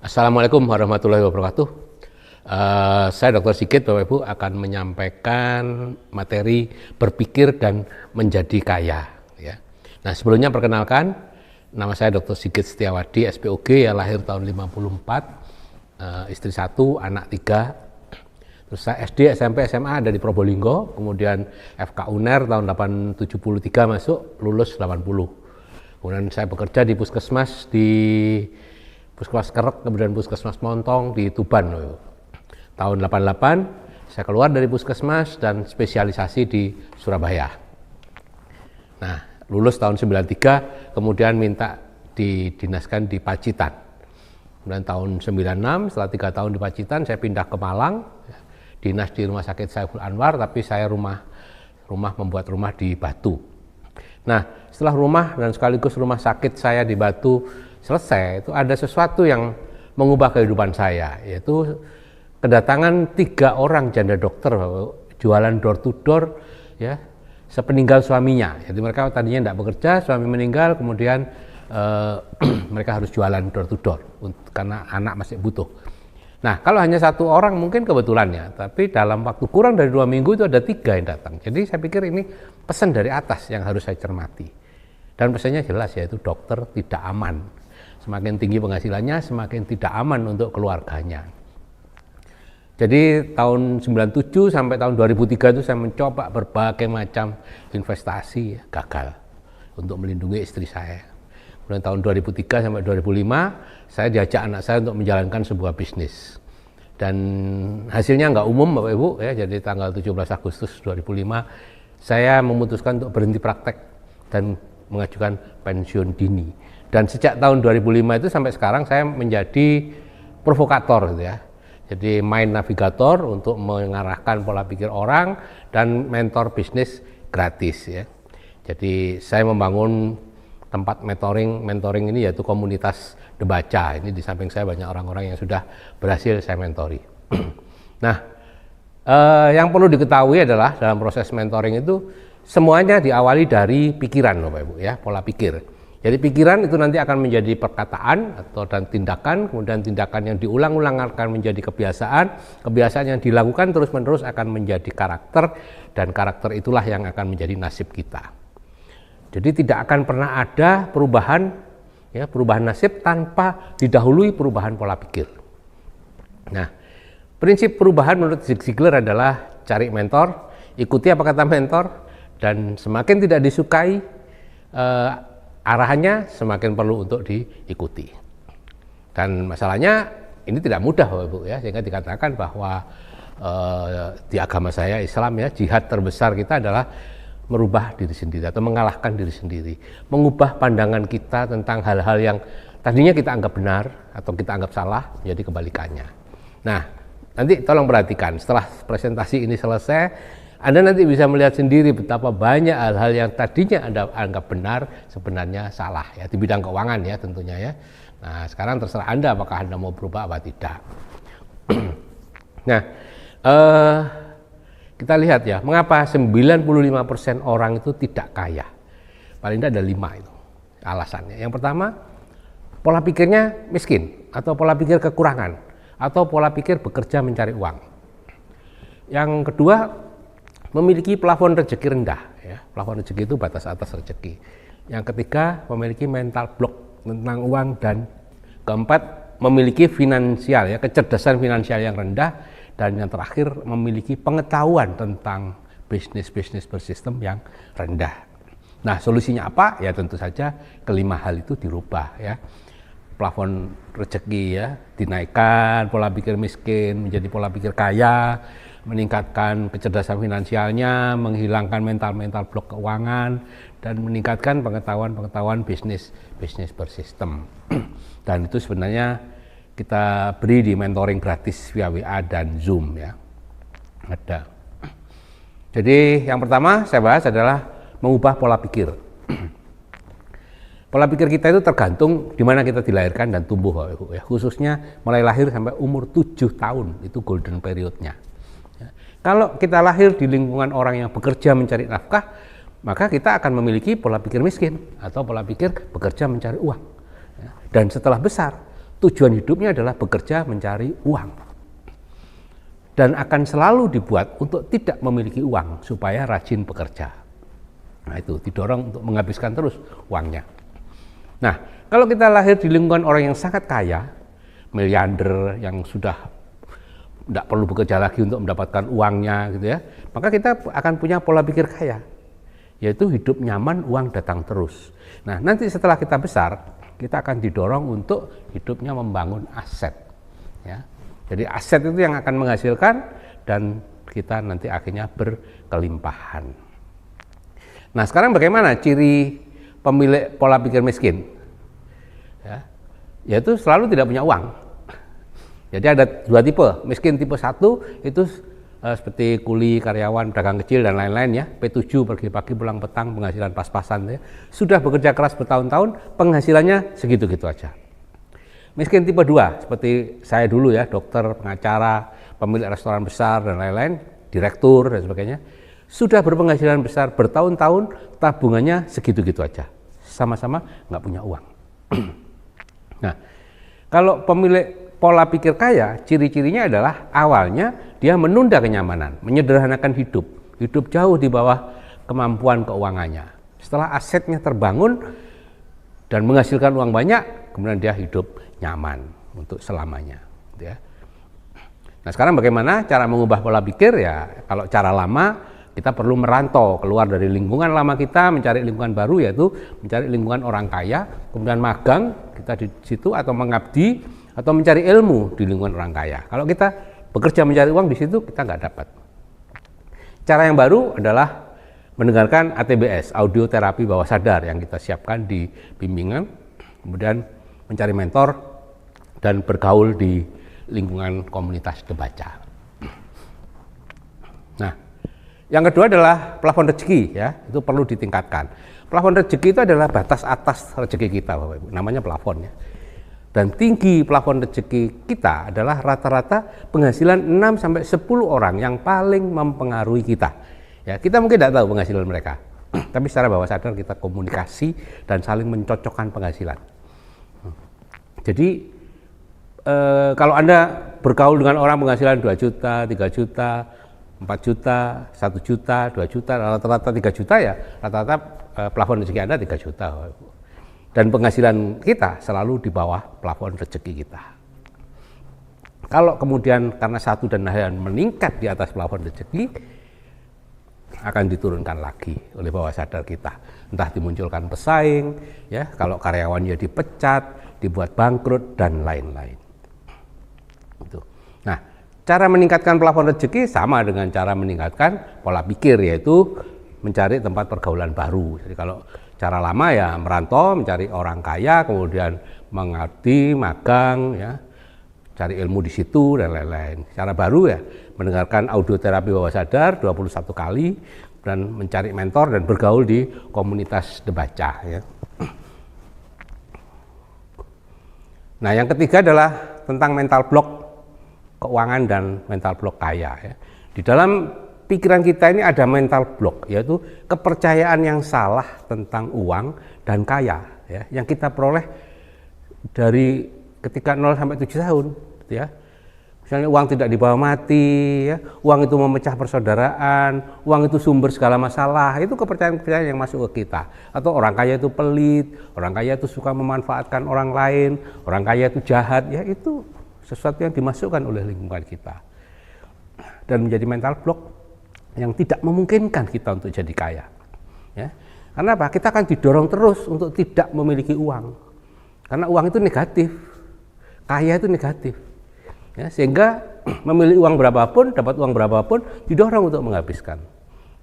Assalamualaikum warahmatullahi wabarakatuh. Saya Dr. Sigit, Bapak Ibu, akan menyampaikan materi berpikir dan menjadi kaya. Ya. Nah, sebelumnya perkenalkan, nama saya Dr. Sigit Setiawadi, SPOG, ya, lahir tahun 54, istri 1, anak 3. Terus saya SD, SMP, SMA ada di Probolinggo, kemudian FK UNER tahun 873 masuk, lulus 80. Kemudian saya bekerja di Puskesmas di Puskesmas Kerek, kemudian Puskesmas Montong di Tuban. Tahun 88 saya keluar dari Puskesmas dan spesialisasi di Surabaya. Nah, lulus tahun 93, kemudian minta didinaskan di Pacitan. Kemudian tahun 96, setelah 3 tahun di Pacitan, saya pindah ke Malang, dinas di Rumah Sakit Saiful Anwar, tapi saya membuat rumah di Batu. Nah, setelah rumah dan sekaligus rumah sakit saya di Batu selesai, itu ada sesuatu yang mengubah kehidupan saya, yaitu kedatangan 3 orang janda dokter jualan door to door, ya, sepeninggal suaminya. Jadi mereka tadinya tidak bekerja, suami meninggal, kemudian mereka harus jualan door to door karena anak masih butuh. Nah, kalau hanya 1 orang mungkin kebetulan ya, tapi dalam waktu kurang dari 2 minggu itu ada 3 yang datang. Jadi saya pikir ini pesan dari atas yang harus saya cermati. Dan pesannya jelas, yaitu dokter tidak aman. Semakin tinggi penghasilannya, semakin tidak aman untuk keluarganya. Jadi tahun 97 sampai tahun 2003 itu saya mencoba berbagai macam investasi, gagal untuk melindungi istri saya. Kemudian tahun 2003 sampai 2005 saya diajak anak saya untuk menjalankan sebuah bisnis. Dan hasilnya nggak umum, Bapak Ibu, ya. Jadi tanggal 17 Agustus 2005 saya memutuskan untuk berhenti praktek dan mengajukan pensiun dini. Dan sejak tahun 2005 itu sampai sekarang saya menjadi provokator, gitu ya. Jadi main navigator untuk mengarahkan pola pikir orang dan mentor bisnis gratis, ya. Jadi saya membangun tempat mentoring ini, yaitu komunitas Debaca. Ini di samping saya banyak orang-orang yang sudah berhasil saya mentori. Nah, yang perlu diketahui adalah dalam proses mentoring itu semuanya diawali dari pikiran, Bapak Ibu, ya, pola pikir. Jadi pikiran itu nanti akan menjadi perkataan dan tindakan, kemudian tindakan yang diulang-ulang akan menjadi kebiasaan, kebiasaan yang dilakukan terus-menerus akan menjadi karakter, dan karakter itulah yang akan menjadi nasib kita. Jadi tidak akan pernah ada perubahan, ya, perubahan nasib tanpa didahului perubahan pola pikir. Nah, prinsip perubahan menurut Zig Ziglar adalah cari mentor, ikuti apa kata mentor, dan semakin tidak disukai arahannya, semakin perlu untuk diikuti. Dan masalahnya ini tidak mudah, Bapak Ibu, ya, sehingga dikatakan bahwa di agama saya Islam, ya, jihad terbesar kita adalah merubah diri sendiri atau mengalahkan diri sendiri, mengubah pandangan kita tentang hal-hal yang tadinya kita anggap benar atau kita anggap salah menjadi kebalikannya. Nah, nanti tolong perhatikan, setelah presentasi ini selesai, Anda nanti bisa melihat sendiri betapa banyak hal-hal yang tadinya Anda anggap benar sebenarnya salah, ya, di bidang keuangan, ya, tentunya, ya. Nah, sekarang terserah Anda apakah Anda mau berubah apa tidak. Nah, kita lihat, ya, mengapa 95% orang itu tidak kaya. Paling tidak ada 5 itu alasannya. Yang pertama, pola pikirnya miskin, atau pola pikir kekurangan, atau pola pikir bekerja mencari uang. Yang kedua, memiliki plafon rezeki rendah, ya. Plafon rezeki itu batas atas rezeki. Yang ketiga, memiliki mental block tentang uang, dan keempat, memiliki finansial, ya, kecerdasan finansial yang rendah, dan yang terakhir, memiliki pengetahuan tentang bisnis bersistem yang rendah. Nah, solusinya apa? Ya, tentu saja kelima hal itu dirubah, ya. Plafon rezeki, ya, dinaikkan, pola pikir miskin menjadi pola pikir kaya, meningkatkan kecerdasan finansialnya, menghilangkan mental blok keuangan, dan meningkatkan pengetahuan bisnis bersistem. Dan itu sebenarnya kita beri di mentoring gratis via WA dan Zoom, ya. Ada. Jadi yang pertama saya bahas adalah mengubah pola pikir. Pola pikir kita itu tergantung di mana kita dilahirkan dan tumbuh, ya. Khususnya mulai lahir sampai umur 7 tahun, itu golden periodnya. Kalau kita lahir di lingkungan orang yang bekerja mencari nafkah, maka kita akan memiliki pola pikir miskin atau pola pikir bekerja mencari uang. Dan setelah besar, tujuan hidupnya adalah bekerja mencari uang. Dan akan selalu dibuat untuk tidak memiliki uang supaya rajin bekerja. Nah itu didorong untuk menghabiskan terus uangnya. Nah kalau kita lahir di lingkungan orang yang sangat kaya, miliarder yang sudah tidak perlu bekerja lagi untuk mendapatkan uangnya gitu ya, maka kita akan punya pola pikir kaya, yaitu hidup nyaman, uang datang terus. Nah nanti setelah kita besar, kita akan didorong untuk hidupnya membangun aset ya. Jadi aset itu yang akan menghasilkan dan kita nanti akhirnya berkelimpahan. Nah sekarang bagaimana ciri pemilik pola pikir miskin? Ya, yaitu selalu tidak punya uang. Jadi ada dua tipe, miskin tipe 1 itu seperti kuli, karyawan, pedagang kecil dan lain-lain ya. P7 pergi pagi pulang petang, penghasilan pas-pasan ya. Sudah bekerja keras bertahun-tahun, penghasilannya segitu-gitu aja. Miskin tipe 2 seperti saya dulu ya, dokter, pengacara, pemilik restoran besar dan lain-lain, direktur dan sebagainya. Sudah berpenghasilan besar bertahun-tahun, tabungannya segitu-gitu aja. Sama-sama nggak punya uang. Nah, kalau pemilik pola pikir kaya, ciri-cirinya adalah awalnya dia menunda kenyamanan, menyederhanakan hidup. Hidup jauh di bawah kemampuan keuangannya. Setelah asetnya terbangun dan menghasilkan uang banyak, kemudian dia hidup nyaman untuk selamanya. Ya. Nah sekarang bagaimana cara mengubah pola pikir ya? Kalau cara lama kita perlu merantau keluar dari lingkungan lama kita, mencari lingkungan baru, yaitu mencari lingkungan orang kaya, kemudian magang kita di situ atau mengabdi atau mencari ilmu di lingkungan orang kaya. Kalau kita bekerja mencari uang di situ kita nggak dapat. Cara yang baru adalah mendengarkan ATBS, audio terapi bawah sadar yang kita siapkan di bimbingan, kemudian mencari mentor dan bergaul di lingkungan komunitas Debaca. Nah, yang kedua adalah plafon rezeki ya, itu perlu ditingkatkan. Plafon rezeki itu adalah batas atas rezeki kita, Bapak Ibu, namanya plafon ya. Dan tinggi plafon rezeki kita adalah rata-rata penghasilan 6 sampai 10 orang yang paling mempengaruhi kita. Ya, kita mungkin tidak tahu penghasilan mereka, tapi secara bawah sadar kita komunikasi dan saling mencocokkan penghasilan. Jadi kalau Anda bergaul dengan orang penghasilan 2 juta, 3 juta, 4 juta, 1 juta, 2 juta, rata-rata 3 juta ya, rata-rata plafon rezeki Anda 3 juta. Dan penghasilan kita selalu di bawah plafon rezeki kita. Kalau kemudian karena satu dan lain meningkat di atas plafon rezeki, akan diturunkan lagi oleh bawah sadar kita. Entah dimunculkan pesaing, ya, kalau karyawannya dipecat, dibuat bangkrut dan lain-lain. Itu. Nah, cara meningkatkan plafon rezeki sama dengan cara meningkatkan pola pikir, yaitu mencari tempat pergaulan baru. Jadi kalau cara lama ya merantau, mencari orang kaya, kemudian mengabdi, magang, ya, cari ilmu di situ dan lain-lain. Cara baru ya mendengarkan audio terapi bawah sadar 21 kali dan mencari mentor dan bergaul di komunitas Debaca ya. Nah, yang ketiga adalah tentang mental block keuangan dan mental block kaya ya. Di dalam pikiran kita ini ada mental block, yaitu kepercayaan yang salah tentang uang dan kaya ya, yang kita peroleh dari ketika 0 sampai 7 tahun gitu ya. Misalnya uang tidak dibawa mati ya, uang itu memecah persaudaraan, uang itu sumber segala masalah, itu kepercayaan-kepercayaan yang masuk ke kita. Atau orang kaya itu pelit, orang kaya itu suka memanfaatkan orang lain, orang kaya itu jahat, ya itu sesuatu yang dimasukkan oleh lingkungan kita. Dan menjadi mental block yang tidak memungkinkan kita untuk jadi kaya. Ya. Karena apa? Kita akan didorong terus untuk tidak memiliki uang. Karena uang itu negatif, kaya itu negatif. Ya, sehingga memilih uang berapapun, dapat uang berapapun, didorong untuk menghabiskan.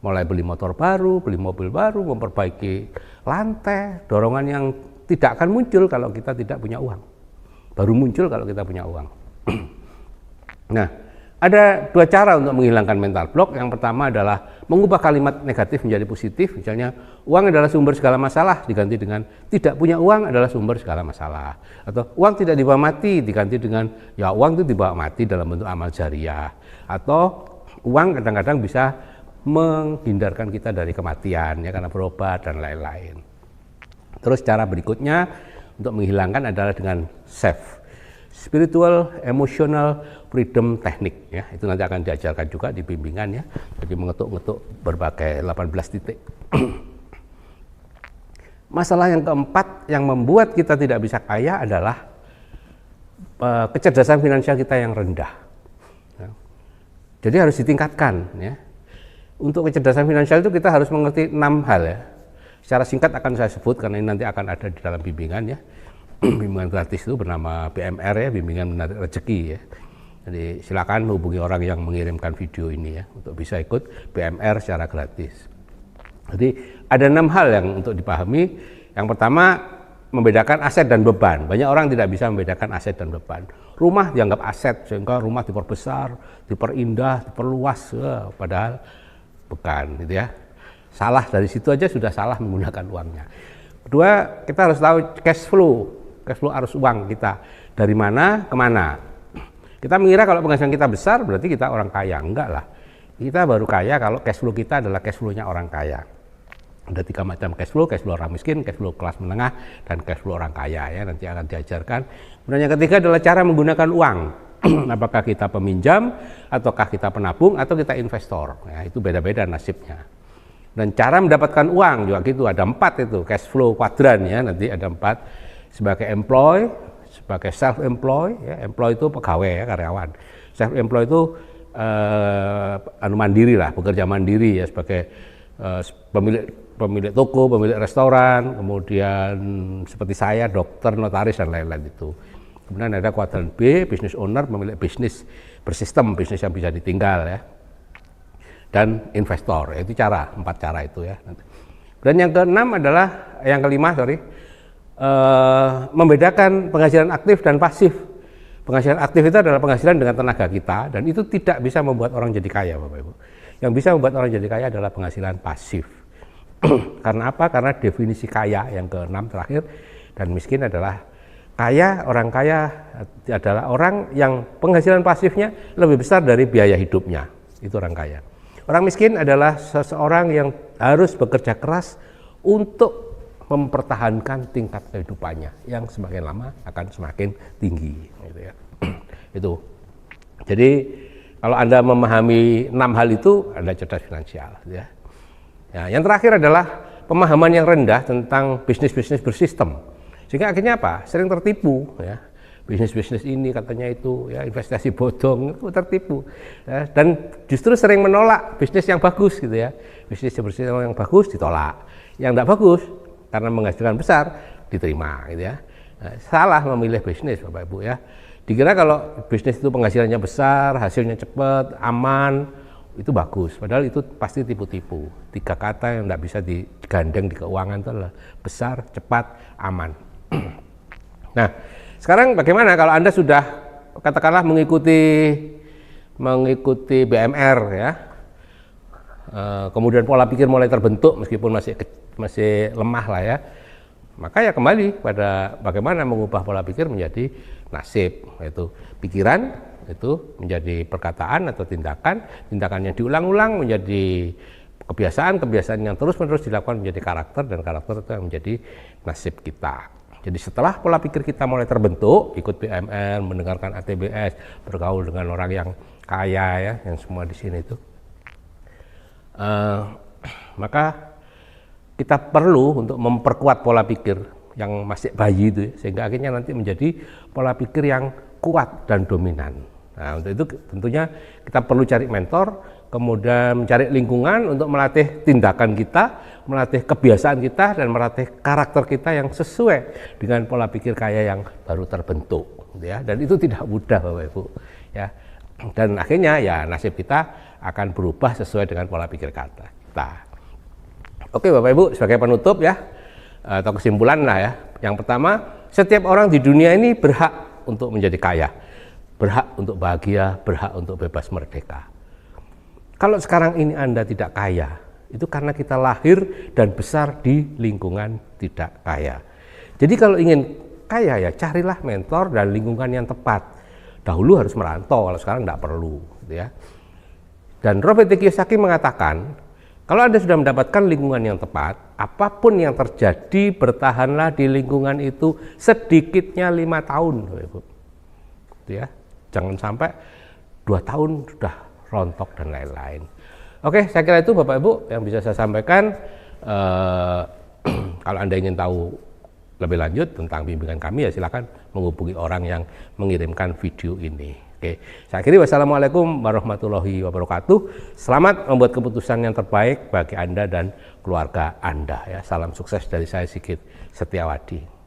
Mulai beli motor baru, beli mobil baru, memperbaiki lantai, dorongan yang tidak akan muncul kalau kita tidak punya uang. Baru muncul kalau kita punya uang. Nah, ada dua cara untuk menghilangkan mental block. Yang pertama adalah mengubah kalimat negatif menjadi positif. Misalnya, uang adalah sumber segala masalah, diganti dengan tidak punya uang adalah sumber segala masalah. Atau uang tidak dibawa mati, diganti dengan ya uang itu dibawa mati dalam bentuk amal jariah. Atau uang kadang-kadang bisa menghindarkan kita dari kematian, ya, karena berobat dan lain-lain. Terus cara berikutnya untuk menghilangkan adalah dengan save. Spiritual Emotional Freedom Technique, ya. Itu nanti akan diajarkan juga di bimbingan, ya. Jadi mengetuk-ngetuk berbagai 18 titik. Masalah yang keempat yang membuat kita tidak bisa kaya adalah kecerdasan finansial kita yang rendah. Ya. Jadi harus ditingkatkan, ya. Untuk kecerdasan finansial itu kita harus mengerti 6 hal, ya. Secara singkat akan saya sebut karena ini nanti akan ada di dalam bimbingan, ya. Bimbingan gratis itu bernama BMR, ya, bimbingan menarik rezeki, ya. Jadi silakan hubungi orang yang mengirimkan video ini, ya, untuk bisa ikut BMR secara gratis. Jadi ada 6 hal yang untuk dipahami. Yang pertama, membedakan aset dan beban. Banyak orang tidak bisa membedakan aset dan beban. Rumah dianggap aset sehingga rumah diperbesar, diperindah, diperluas, padahal bukan, gitu, ya. Salah dari situ aja sudah salah menggunakan uangnya. Kedua, kita harus tahu cash flow arus uang kita dari mana ke mana. Kita mengira kalau penghasilan kita besar berarti kita orang kaya. Enggak lah. Kita baru kaya kalau cash flow kita adalah cash flow-nya orang kaya. Ada 3 macam cash flow orang miskin, cash flow kelas menengah, dan cash flow orang kaya, ya, nanti akan diajarkan. Kemudian yang ketiga adalah cara menggunakan uang. Apakah kita peminjam, ataukah kita penabung, atau kita investor, ya, itu beda-beda nasibnya. Dan cara mendapatkan uang juga gitu, ada 4 itu, cash flow kuadran, ya, nanti ada 4, sebagai employee, sebagai self-employed, ya, employee itu pegawai, ya, karyawan. Self-employed itu mandiri lah, bekerja mandiri, ya, sebagai pemilik toko, pemilik restoran, kemudian seperti saya, dokter, notaris, dan lain-lain itu. Kemudian ada kuadran B, business owner, pemilik bisnis bersistem, bisnis yang bisa ditinggal, ya. Dan investor, itu 4 cara itu, ya. Dan yang kelima, membedakan penghasilan aktif dan pasif. Penghasilan aktif itu adalah penghasilan dengan tenaga kita, dan itu tidak bisa membuat orang jadi kaya, Bapak Ibu. Yang bisa membuat orang jadi kaya adalah penghasilan pasif. Karena apa? Karena definisi kaya yang ke-6 terakhir, dan miskin adalah orang kaya adalah orang yang penghasilan pasifnya lebih besar dari biaya hidupnya. Itu orang kaya. Orang miskin adalah seseorang yang harus bekerja keras untuk mempertahankan tingkat kehidupannya yang semakin lama akan semakin tinggi, gitu, ya. Itu. Jadi kalau Anda memahami 6 hal itu, Anda cerdas finansial, ya. Ya, yang terakhir adalah pemahaman yang rendah tentang bisnis-bisnis bersistem. Sehingga akhirnya apa? Sering tertipu, ya. Bisnis-bisnis ini katanya itu, ya, investasi bodong, itu tertipu, ya. Dan justru sering menolak bisnis yang bagus, gitu, ya. Bisnis yang bagus ditolak, yang tidak bagus karena menghasilkan besar diterima, gitu, ya. Nah, salah memilih bisnis, Bapak Ibu, ya. Dikira kalau bisnis itu penghasilannya besar, hasilnya cepat, aman, itu bagus, padahal itu pasti tipu-tipu. 3 kata yang tidak bisa digandeng di keuangan itu adalah besar, cepat, aman. Nah, sekarang bagaimana kalau Anda sudah katakanlah mengikuti BMR, ya, kemudian pola pikir mulai terbentuk meskipun masih lemah lah, ya, maka ya kembali pada bagaimana mengubah pola pikir menjadi nasib, yaitu pikiran itu menjadi perkataan atau tindakan yang diulang-ulang menjadi kebiasaan yang terus-menerus dilakukan menjadi karakter, dan karakter itu yang menjadi nasib kita. Jadi setelah pola pikir kita mulai terbentuk, ikut BMR, mendengarkan ATBS, bergaul dengan orang yang kaya, ya, yang semua di sini itu, maka kita perlu untuk memperkuat pola pikir yang masih bayi itu, ya, sehingga akhirnya nanti menjadi pola pikir yang kuat dan dominan. Nah, untuk itu tentunya kita perlu cari mentor, kemudian mencari lingkungan untuk melatih tindakan kita, melatih kebiasaan kita, dan melatih karakter kita yang sesuai dengan pola pikir kaya yang baru terbentuk, ya. Dan itu tidak mudah, Bapak Ibu, ya. Dan akhirnya ya nasib kita akan berubah sesuai dengan pola pikir kita. Oke, Bapak Ibu, sebagai penutup, ya, atau kesimpulan lah, ya. Yang pertama, setiap orang di dunia ini berhak untuk menjadi kaya, berhak untuk bahagia, berhak untuk bebas merdeka. Kalau sekarang ini Anda tidak kaya, itu karena kita lahir dan besar di lingkungan tidak kaya. Jadi kalau ingin kaya, ya carilah mentor dan lingkungan yang tepat. Dahulu harus merantau, kalau sekarang tidak perlu, gitu, ya. Dan Robert T. Kiyosaki mengatakan, kalau Anda sudah mendapatkan lingkungan yang tepat, apapun yang terjadi, bertahanlah di lingkungan itu sedikitnya 5 tahun, Ibu. gitu ya. Jangan sampai 2 tahun sudah rontok dan lain-lain. Oke, saya kira itu Bapak Ibu yang bisa saya sampaikan. Kalau Anda ingin tahu lebih lanjut tentang bimbingan kami ya silakan menghubungi orang yang mengirimkan video ini. Oke, saya akhiri wassalamualaikum warahmatullahi wabarakatuh. Selamat membuat keputusan yang terbaik bagi Anda dan keluarga Anda ya. Salam sukses dari saya Sigit Setiawadi.